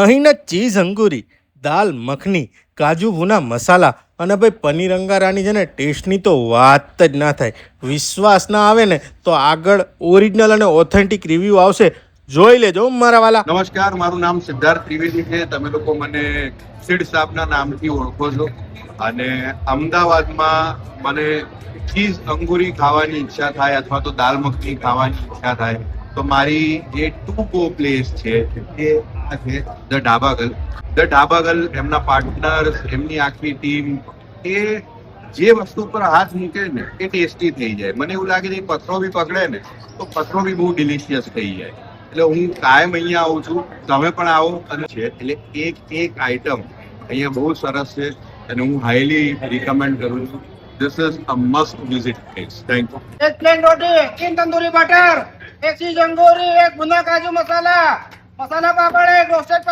અહીંના ચીઝ અંગુરી, દાલ મખની, કાજુ ભૂના મસાલા અને ભાઈ પનીર અંગારાની છે ને ટેસ્ટની તો વાત જ ના થાય. વિશ્વાસ ના આવે ને તો આગળ ઓરિજિનલ અને ઓથેન્ટિક રિવ્યૂ આવશે, જોઈ લેજો મારા વાલા. નમસ્કાર, મારું નામ સિદ્ધાર્થ ત્રિવેદી છે. તમે લોકો મને સીડ સાહેબના નામથી ઓળખો છો. અને અમદાવાદમાં મને ચીઝ અંગુરી ખાવાની ઈચ્છા થાય અથવા તો દાલ મખની ખાવાની ઈચ્છા થાય તો મારી જે ટુ ગો પ્લેસ છે એ આ છે ધ ઢાબાગલ. ધ ઢાબાગલ, એમના પાર્ટનર્સ, એમની આખી ટીમ, એ જે વસ્તુ પર હાથ મૂકે ને એ ટેસ્ટી થઈ જાય. મને એવું લાગે છે પથરો બી પકડે ને તો પથરો બી બહુ ડિલિશિયસ થઈ જાય. એટલે હું કાયમ અહીંયા આવું છું, તમે પણ આવો. અને છે એટલે એક એક આઈટમ અહીંયા બહુ સરસ છે અને હું હાઈલી રિકમેન્ડ કરું છું. This is a must visit place. Thank you. एक प्लेन रोटी, 3 तंदूरी बटर, एक चीज अंगूरी, एक भुना काजू मसाला, मसाला पापड़, एक रोस्टेड